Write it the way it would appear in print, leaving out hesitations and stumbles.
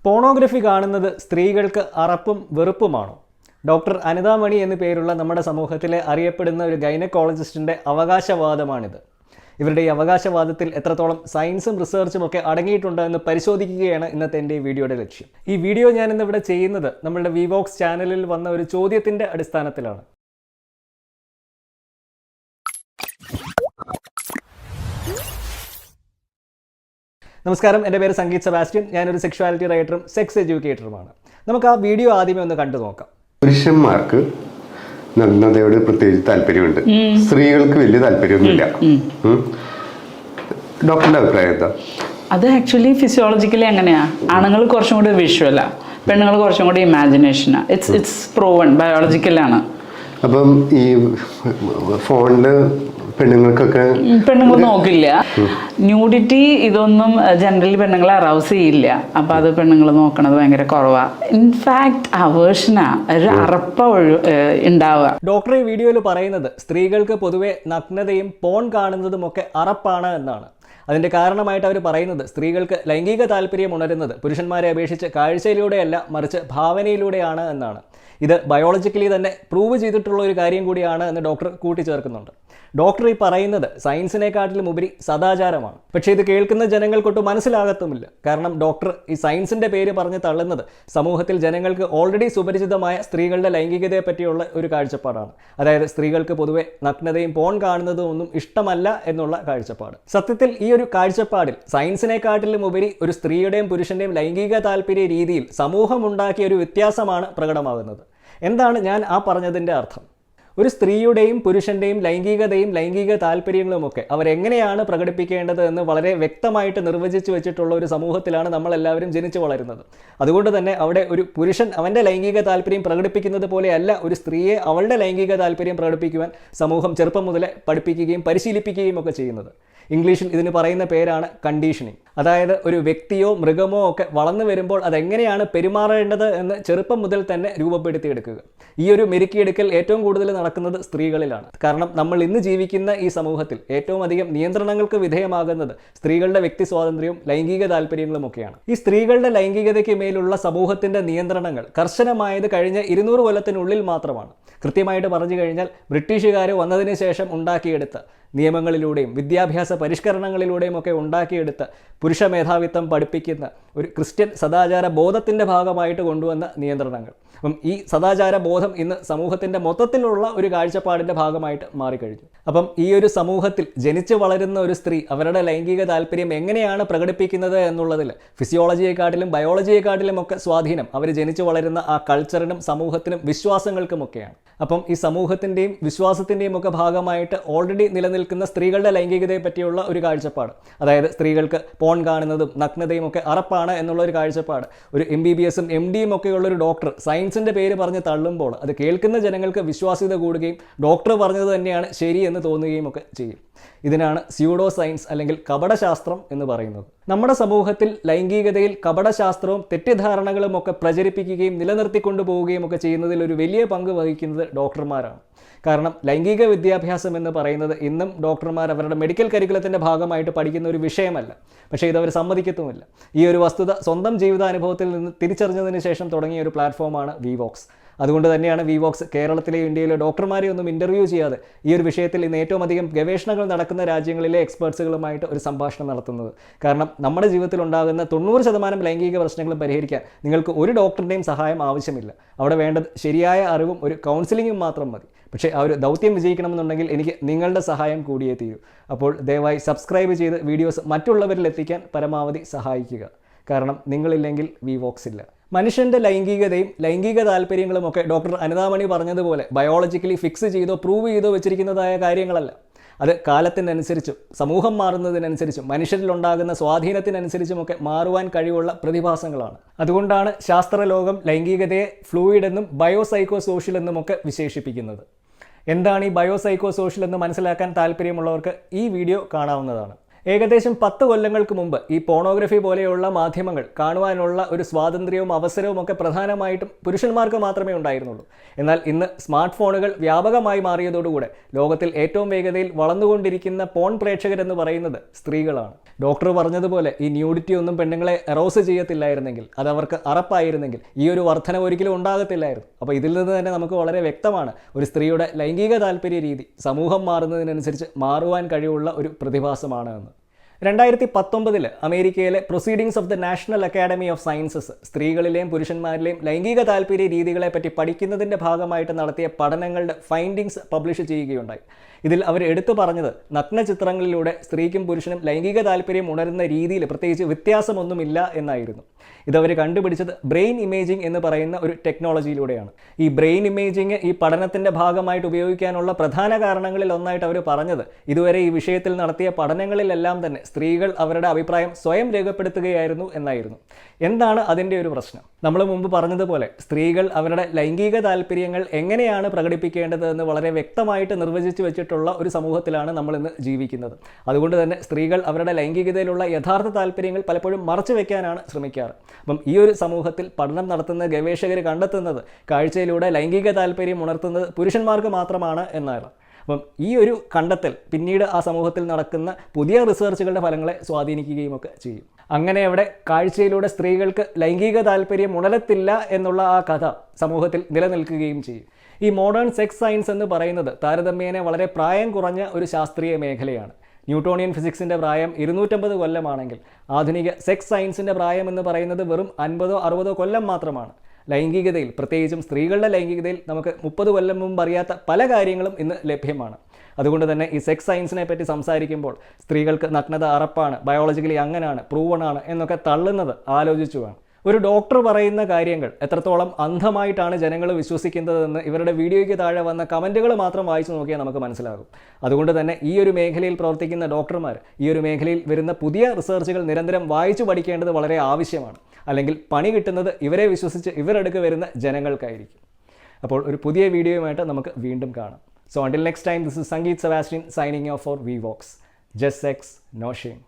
Pornography കാണുന്നത് സ്ത്രീകൾക്ക് അറപ്പും വെറുപ്പുമാണോ? Doctor Anita മണി എന്നു പേരുള്ള നമ്മുടെ സമൂഹത്തിലെ അറിയപ്പെടുന്ന ഒരു ഗൈനക്കോളജിസ്റ്റിൻ്റെ അവകാശവാദമാണിത്. ഇവരുടെ ഈ അവകാശവാദത്തിൽ എത്രത്തോളം സയൻസും റിസർച്ചും ഒക്കെ അടങ്ങിയിട്ടുണ്ട് എന്ന് പരിശോധിക്കുകയാണ് ഇന്നത്തെ എൻ്റെ ഈ വീഡിയോയുടെ ലക്ഷ്യം. ഈ വീഡിയോ ഞാനിന്നിവിടെ ചെയ്യുന്നത് നമ്മളുടെ വിവോക്സ് ചാനലിൽ വന്ന ഒരു ചോദ്യത്തിൻ്റെ അടിസ്ഥാനത്തിലാണ്. നമസ്കാരം, എൻ്റെ പേര് സംഗീത് സെബാസ്റ്റ്യൻ. ഞാനൊരു സെക്ഷുവാലിറ്റി റൈറ്ററും സെക്സ് എഡ്യൂക്കേറ്ററുമാണ്. നമുക്ക് ആ വീഡിയോ ആദ്യമേ ഒന്ന് കണ്ടു നോക്കാം. പുരുഷന്മാർക്ക് നഗ്നതയോട് പ്രത്യേകിച്ച് താല്പര്യമുണ്ട്, സ്ത്രീകൾക്ക് വലിയ താല്പര്യമൊന്നുമില്ല. ഡോക്ടറിന്റെ അഭിപ്രായം എന്താ? അത് ആക്ച്വലി ഫിസിയോളജിക്കലി അങ്ങനെയാ. ആണുങ്ങൾ കുറച്ചും കൂടി വിഷ്വലാ, പെണ്ണുങ്ങൾ കുറച്ചും കൂടി ഇമാജിനേഷനാ. It's proven, ബയോളജിക്കലാണ്. അപ്പം ഈ ഫോണില് പെണ്ണുങ്ങൾ നോക്കില്ല. ന്യൂഡിറ്റി ഇതൊന്നും ജനറലി പെണ്ണുങ്ങളെ അറൗസ് ചെയ്യില്ല. അപ്പൊ അത് പെണ്ണുങ്ങൾ നോക്കണത് ഭയങ്കര കുറവാ. ഇൻഫാക്ട് അവേർഷനാ, ഒരു അറപ്പ ഉണ്ടാവുക. ഡോക്ടർ ഈ വീഡിയോയിൽ പറയുന്നത് സ്ത്രീകൾക്ക് പൊതുവെ നഗ്നതയും പോൺ കാണുന്നതും ഒക്കെ അറപ്പാണ് എന്നാണ്. അതിൻ്റെ കാരണമായിട്ട് അവർ പറയുന്നത് സ്ത്രീകൾക്ക് ലൈംഗിക താല്പര്യം ഉണരുന്നത് പുരുഷന്മാരെ അപേക്ഷിച്ച് കാഴ്ചയിലൂടെയല്ല, മറിച്ച് ഭാവനയിലൂടെയാണ് എന്നാണ്. ഇത് ബയോളജിക്കലി തന്നെ പ്രൂവ് ചെയ്തിട്ടുള്ള ഒരു കാര്യം കൂടിയാണ് എന്ന് ഡോക്ടർ കൂട്ടിച്ചേർക്കുന്നുണ്ട്. ഡോക്ടർ ഈ പറയുന്നത് സയൻസിനെക്കാട്ടിലും ഉപരി സദാചാരമാണ്. പക്ഷേ ഇത് കേൾക്കുന്ന ജനങ്ങൾക്കൊട്ടും മനസ്സിലാകത്തുമില്ല. കാരണം ഡോക്ടർ ഈ സയൻസിൻ്റെ പേര് പറഞ്ഞ് തള്ളുന്നത് സമൂഹത്തിൽ ജനങ്ങൾക്ക് ഓൾറെഡി സുപരിചിതമായ സ്ത്രീകളുടെ ലൈംഗികതയെ പറ്റിയുള്ള ഒരു കാഴ്ചപ്പാടാണ്. അതായത് സ്ത്രീകൾക്ക് പൊതുവെ നഗ്നതയും പോൺ കാണുന്നതും ഒന്നും ഇഷ്ടമല്ല എന്നുള്ള കാഴ്ചപ്പാട്. സത്യത്തിൽ ഈ ഒരു കാഴ്ചപ്പാടിൽ സയൻസിനെക്കാട്ടിലും ഉപരി ഒരു സ്ത്രീയുടെയും പുരുഷൻ്റെയും ലൈംഗിക താല്പര്യ രീതിയിൽ സമൂഹം ഉണ്ടാക്കിയ ഒരു വ്യത്യാസമാണ് പ്രകടമാകുന്നത്. എന്താണ് ഞാൻ ആ പറഞ്ഞതിൻ്റെ അർത്ഥം? ഒരു സ്ത്രീയുടെയും പുരുഷൻ്റെയും ലൈംഗികതയും ലൈംഗിക താല്പര്യങ്ങളുമൊക്കെ അവരെങ്ങനെയാണ് പ്രകടിപ്പിക്കേണ്ടത് എന്ന് വളരെ വ്യക്തമായിട്ട് നിർവചിച്ചു വെച്ചിട്ടുള്ള ഒരു സമൂഹത്തിലാണ് നമ്മളെല്ലാവരും ജനിച്ചു വളരുന്നത്. അതുകൊണ്ട് തന്നെ അവിടെ ഒരു പുരുഷൻ അവൻ്റെ ലൈംഗിക താല്പര്യം പ്രകടിപ്പിക്കുന്നത് പോലെയല്ല ഒരു സ്ത്രീയെ അവളുടെ ലൈംഗിക താല്പര്യം പ്രകടിപ്പിക്കുവാൻ സമൂഹം ചെറുപ്പം മുതലേ പഠിപ്പിക്കുകയും പരിശീലിപ്പിക്കുകയും ഒക്കെ ചെയ്യുന്നത്. ഇംഗ്ലീഷിൽ ഇതിന് പറയുന്ന പേരാണ് കണ്ടീഷനിങ്. അതായത് ഒരു വ്യക്തിയോ മൃഗമോ ഒക്കെ വളർന്നു വരുമ്പോൾ അതെങ്ങനെയാണ് പെരുമാറേണ്ടത് എന്ന് ചെറുപ്പം മുതൽ തന്നെ രൂപപ്പെടുത്തിയെടുക്കുക. ഈ ഒരു മെരുക്കിയെടുക്കൽ ഏറ്റവും കൂടുതൽ നടക്കുന്നത് സ്ത്രീകളിലാണ്. കാരണം നമ്മൾ ഇന്ന് ജീവിക്കുന്ന ഈ സമൂഹത്തിൽ ഏറ്റവും അധികം നിയന്ത്രണങ്ങൾക്ക് വിധേയമാകുന്നത് സ്ത്രീകളുടെ വ്യക്തി സ്വാതന്ത്ര്യവും ലൈംഗിക താല്പര്യങ്ങളും ഒക്കെയാണ്. ഈ സ്ത്രീകളുടെ ലൈംഗികതയ്ക്ക് മേലുള്ള സമൂഹത്തിൻ്റെ നിയന്ത്രണങ്ങൾ കർശനമായത് കഴിഞ്ഞ 200 കൊല്ലത്തിനുള്ളിൽ മാത്രമാണ്. കൃത്യമായിട്ട് പറഞ്ഞു കഴിഞ്ഞാൽ ബ്രിട്ടീഷുകാർ വന്നതിന് ശേഷം ഉണ്ടാക്കിയെടുത്ത നിയമങ്ങളിലൂടെയും വിദ്യാഭ്യാസ പരിഷ്കരണങ്ങളിലൂടെയും ഒക്കെ ഉണ്ടാക്കിയെടുത്ത പുരുഷ മേധാവിത്വം പഠിപ്പിക്കുന്ന ഒരു ക്രിസ്ത്യൻ സദാചാര ബോധത്തിൻ്റെ ഭാഗമായിട്ട് കൊണ്ടുവന്ന നിയന്ത്രണങ്ങൾ. അപ്പം ഈ സദാചാര ബോധം ഇന്ന് സമൂഹത്തിൻ്റെ മൊത്തത്തിലുള്ള ഒരു കാഴ്ചപ്പാടിൻ്റെ ഭാഗമായിട്ട് മാറിക്കഴിഞ്ഞു. അപ്പം ഈ ഒരു സമൂഹത്തിൽ ജനിച്ചു വളരുന്ന ഒരു സ്ത്രീ അവരുടെ ലൈംഗിക താല്പര്യം എങ്ങനെയാണ് പ്രകടിപ്പിക്കുന്നത് എന്നുള്ളതിൽ ഫിസിയോളജിയെക്കാട്ടിലും ബയോളജിയെക്കാട്ടിലും ഒക്കെ സ്വാധീനം അവർ ജനിച്ചു വളരുന്ന ആ കൾച്ചറിനും സമൂഹത്തിനും വിശ്വാസങ്ങൾക്കുമൊക്കെയാണ്. അപ്പം ഈ സമൂഹത്തിൻ്റെയും വിശ്വാസത്തിൻ്റെയും ഒക്കെ ഭാഗമായിട്ട് ഓൾറെഡി നിലനിൽക്കുന്ന സ്ത്രീകളുടെ ലൈംഗികതയെ പറ്റിയുള്ള ഒരു കാഴ്ചപ്പാട്, അതായത് സ്ത്രീകൾക്ക് പോൺ കാണുന്നതും നഗ്നതയും ഒക്കെ അറപ്പാണ് എന്നുള്ള ഒരു കാഴ്ചപ്പാട് ഒരു MBBS MDയും ഒക്കെയുള്ള ഒരു ഡോക്ടർ സയൻസിൻ്റെ പേര് പറഞ്ഞ് തള്ളുമ്പോൾ അത് കേൾക്കുന്ന ജനങ്ങൾക്ക് വിശ്വാസ്യത കൂടുകയും ഡോക്ടർ പറഞ്ഞത് തന്നെയാണ് ശരി എന്ന് തോന്നുകയും ഒക്കെ ചെയ്യും. ഇതിനാണ് സ്യൂഡോ സയൻസ് അല്ലെങ്കിൽ കപടശാസ്ത്രം എന്ന് പറയുന്നത്. നമ്മുടെ സമൂഹത്തിൽ ലൈംഗികതയിൽ കപടശാസ്ത്രവും തെറ്റിദ്ധാരണകളും ഒക്കെ പ്രചരിപ്പിക്കുകയും നിലനിർത്തിക്കൊണ്ടു പോവുകയും ഒക്കെ ചെയ്യുന്നതിൽ ഒരു വലിയ പങ്ക് വഹിക്കുന്നത് ഡോക്ടർമാരാണ്. കാരണം ലൈംഗിക വിദ്യാഭ്യാസം എന്ന് പറയുന്നത് ഇന്നും ഡോക്ടർമാർ അവരുടെ മെഡിക്കൽ കരിക്കുലത്തിൻ്റെ ഭാഗമായിട്ട് പഠിക്കുന്ന ഒരു വിഷയമല്ല. പക്ഷേ ഇതവർ സമ്മതിക്കത്തുമില്ല. ഈ ഒരു വസ്തുത സ്വന്തം ജീവിതാനുഭവത്തിൽ നിന്ന് തിരിച്ചറിഞ്ഞതിന് ശേഷം തുടങ്ങിയ ഒരു പ്ലാറ്റ്ഫോമാണ് വിവോക്സ്. അതുകൊണ്ട് തന്നെയാണ് വിവോക്സ് കേരളത്തിലെ ഇന്ത്യയിലെ ഡോക്ടർമാരെ ഒന്നും ഇൻ്റർവ്യൂ ചെയ്യാതെ ഈ ഒരു വിഷയത്തിൽ ഇന്ന് ഏറ്റവും അധികം ഗവേഷണങ്ങൾ നടക്കുന്ന രാജ്യങ്ങളിലെ എക്സ്പേർട്സുകളുമായിട്ട് ഒരു സംഭാഷണം നടത്തുന്നത്. കാരണം നമ്മുടെ ജീവിതത്തിൽ ഉണ്ടാകുന്ന 90% ലൈംഗിക പ്രശ്നങ്ങളും പരിഹരിക്കാൻ നിങ്ങൾക്ക് ഒരു ഡോക്ടറിൻ്റെയും സഹായം ആവശ്യമില്ല. അവിടെ വേണ്ടത് ശരിയായ അറിവും ഒരു കൗൺസിലിങ്ങും മാത്രം മതി. പക്ഷേ ആ ഒരു ദൗത്യം വിജയിക്കണമെന്നുണ്ടെങ്കിൽ എനിക്ക് നിങ്ങളുടെ സഹായം കൂടിയേ തീരൂ. അപ്പോൾ ദയവായി സബ്സ്ക്രൈബ് ചെയ്ത് വീഡിയോസ് മറ്റുള്ളവരിൽ എത്തിക്കാൻ പരമാവധി സഹായിക്കുക. കാരണം നിങ്ങളില്ലെങ്കിൽ വിവോക്സ് ഇല്ല. മനുഷ്യൻ്റെ ലൈംഗികതയും ലൈംഗിക താല്പര്യങ്ങളും ഒക്കെ ഡോക്ടർ അനിതാ മണി പറഞ്ഞതുപോലെ ബയോളജിക്കലി ഫിക്സ് ചെയ്തോ പ്രൂവ് ചെയ്തോ വെച്ചിരിക്കുന്നതായ കാര്യങ്ങളല്ല. അത് കാലത്തിനനുസരിച്ചും സമൂഹം മാറുന്നതിനനുസരിച്ചും മനുഷ്യരിലുണ്ടാകുന്ന സ്വാധീനത്തിനനുസരിച്ചുമൊക്കെ മാറുവാൻ കഴിവുള്ള പ്രതിഭാസങ്ങളാണ്. അതുകൊണ്ടാണ് ശാസ്ത്രലോകം ലൈംഗികതയെ ഫ്ലൂയിഡ് എന്നും ബയോസൈക്കോ സോഷ്യൽ എന്നുമൊക്കെ വിശേഷിപ്പിക്കുന്നത്. എന്താണ് ഈ ബയോസൈക്കോ സോഷ്യൽ എന്ന് മനസ്സിലാക്കാൻ താല്പര്യമുള്ളവർക്ക് ഈ വീഡിയോ കാണാവുന്നതാണ്. ഏകദേശം 10 കൊല്ലങ്ങൾക്ക് മുമ്പ് ഈ പോണോഗ്രഫി പോലെയുള്ള മാധ്യമങ്ങൾ കാണുവാനുള്ള ഒരു സ്വാതന്ത്ര്യവും അവസരവും ഒക്കെ പ്രധാനമായിട്ടും പുരുഷന്മാർക്ക് മാത്രമേ ഉണ്ടായിരുന്നുള്ളൂ. എന്നാൽ ഇന്ന് സ്മാർട്ട് ഫോണുകൾ വ്യാപകമായി മാറിയതോടുകൂടെ ലോകത്തിൽ ഏറ്റവും വേഗതയിൽ വളർന്നുകൊണ്ടിരിക്കുന്ന പോൺ പ്രേക്ഷകരെന്ന് പറയുന്നത് സ്ത്രീകളാണ്. ഡോക്ടർ പറഞ്ഞതുപോലെ ഈ ന്യൂഡിറ്റി ഒന്നും പെണ്ണുങ്ങളെ എറോസ് ചെയ്യത്തില്ലായിരുന്നെങ്കിൽ, അത് അവർക്ക് അറപ്പായിരുന്നെങ്കിൽ ഈ ഒരു വർധന ഒരിക്കലും ഉണ്ടാകത്തില്ലായിരുന്നു. അപ്പോൾ ഇതിൽ നിന്ന് തന്നെ നമുക്ക് വളരെ വ്യക്തമാണ് ഒരു സ്ത്രീയുടെ ലൈംഗിക താല്പര്യ രീതി സമൂഹം മാറുന്നതിനനുസരിച്ച് മാറുവാൻ കഴിവുള്ള ഒരു പ്രതിഭാസമാണ് എന്ന്. 2019 അമേരിക്കയിലെ proceedings of the National Academy of Sciences സ്ത്രീകളിലെയും പുരുഷന്മാരിലെയും ലൈംഗിക താല്പര്യ രീതികളെ പറ്റി പഠിക്കുന്നതിൻ്റെ ഭാഗമായിട്ട് നടത്തിയ പഠനങ്ങളുടെ ഫൈൻഡിങ്സ് പബ്ലിഷ് ചെയ്യുകയുണ്ടായി. ഇതിൽ അവർ എടുത്തു പറഞ്ഞത് നഗ്നചിത്രങ്ങളിലൂടെ സ്ത്രീക്കും പുരുഷനും ലൈംഗിക താല്പര്യം ഉണരുന്ന രീതിയിൽ പ്രത്യേകിച്ച് വ്യത്യാസമൊന്നുമില്ല എന്നായിരുന്നു. ഇതവർ കണ്ടുപിടിച്ചത് ബ്രെയിൻ ഇമേജിംഗ് എന്ന് പറയുന്ന ഒരു ടെക്നോളജിയിലൂടെയാണ്. ഈ ബ്രെയിൻ ഇമേജിംഗ് ഈ പഠനത്തിൻ്റെ ഭാഗമായിട്ട് ഉപയോഗിക്കാനുള്ള പ്രധാന കാരണങ്ങളിൽ ഒന്നായിട്ട് അവർ പറഞ്ഞത് ഇതുവരെ ഈ വിഷയത്തിൽ നടത്തിയ പഠനങ്ങളിലെല്ലാം തന്നെ സ്ത്രീകൾ അവരുടെ അഭിപ്രായം സ്വയം രേഖപ്പെടുത്തുകയായിരുന്നു എന്നായിരുന്നു. എന്താണ് അതിൻ്റെ ഒരു പ്രശ്നം? നമ്മൾ മുമ്പ് പറഞ്ഞതുപോലെ സ്ത്രീകൾ അവരുടെ ലൈംഗിക താല്പര്യങ്ങൾ എങ്ങനെയാണ് പ്രകടിപ്പിക്കേണ്ടത് എന്ന് വളരെ വ്യക്തമായിട്ട് നിർവചിച്ചു വെച്ചിട്ടുള്ള ഒരു സമൂഹത്തിലാണ് നമ്മളിന്ന് ജീവിക്കുന്നത്. അതുകൊണ്ട് തന്നെ സ്ത്രീകൾ അവരുടെ ലൈംഗികതയിലുള്ള യഥാർത്ഥ താല്പര്യങ്ങൾ പലപ്പോഴും മറച്ചു വെക്കാനാണ് ശ്രമിക്കാറ്. അപ്പം ഈ ഒരു സമൂഹത്തിൽ പഠനം നടത്തുന്ന ഗവേഷകർ കണ്ടെത്തുന്നത് കാഴ്ചയിലൂടെ ലൈംഗിക താല്പര്യം ഉണർത്തുന്നത് പുരുഷന്മാർക്ക് മാത്രമാണ് എന്നാണ്. അപ്പം ഈ ഒരു കണ്ടെത്തൽ പിന്നീട് ആ സമൂഹത്തിൽ നടക്കുന്ന പുതിയ റിസർച്ചുകളുടെ ഫലങ്ങളെ സ്വാധീനിക്കുകയും ഒക്കെ ചെയ്യും. അങ്ങനെ അവിടെ കാഴ്ചയിലൂടെ സ്ത്രീകൾക്ക് ലൈംഗിക താല്പര്യം ഉണരത്തില്ല എന്നുള്ള ആ കഥ സമൂഹത്തിൽ നിലനിൽക്കുകയും ചെയ്യും. ഈ മോഡേൺ സെക്സ് സയൻസ് എന്ന് പറയുന്നത് താരതമ്യേന വളരെ പ്രായം കുറഞ്ഞ ഒരു ശാസ്ത്രീയ മേഖലയാണ്. ന്യൂട്ടോണിയൻ ഫിസിക്സിൻ്റെ പ്രായം 250 കൊല്ലമാണെങ്കിൽ ആധുനിക സെക്സ് സയൻസിൻ്റെ പ്രായം എന്ന് പറയുന്നത് വെറും 50-60 കൊല്ലം മാത്രമാണ്. ലൈംഗികതയിൽ, പ്രത്യേകിച്ചും സ്ത്രീകളുടെ ലൈംഗികതയിൽ നമുക്ക് 30 കൊല്ലം മുമ്പ് അറിയാത്ത പല കാര്യങ്ങളും ഇന്ന് ലഭ്യമാണ്. അതുകൊണ്ട് തന്നെ ഈ സെക്സ് സയൻസിനെ പറ്റി സംസാരിക്കുമ്പോൾ സ്ത്രീകൾക്ക് നഗ്നത അറപ്പാണ്, ബയോളജിക്കലി അങ്ങനെയാണ്, പ്രൂവണാണ് എന്നൊക്കെ തള്ളുന്നത് ആലോചിച്ചു വേണം. ഒരു ഡോക്ടർ പറയുന്ന കാര്യങ്ങൾ എത്രത്തോളം അന്ധമായിട്ടാണ് ജനങ്ങൾ വിശ്വസിക്കുന്നതെന്ന് ഇവരുടെ വീഡിയോയ്ക്ക് താഴെ വന്ന കമൻറ്റുകൾ മാത്രം വായിച്ചു നോക്കിയാൽ നമുക്ക് മനസ്സിലാകും. അതുകൊണ്ട് തന്നെ ഈ ഒരു മേഖലയിൽ പ്രവർത്തിക്കുന്ന ഡോക്ടർമാർ ഈ ഒരു മേഖലയിൽ വരുന്ന പുതിയ റിസർച്ചുകൾ നിരന്തരം വായിച്ചു പഠിക്കേണ്ടത് വളരെ ആവശ്യമാണ്. അല്ലെങ്കിൽ പണി കിട്ടുന്നത് ഇവരെ വിശ്വസിച്ച് ഇവരെടുക്ക് വരുന്ന ജനങ്ങൾക്കായിരിക്കും. അപ്പോൾ ഒരു പുതിയ വീഡിയോയുമായിട്ട് നമുക്ക് വീണ്ടും കാണാം. So until next time, this is Sangeet Sebastian signing off for VVox. Just sex, no shame.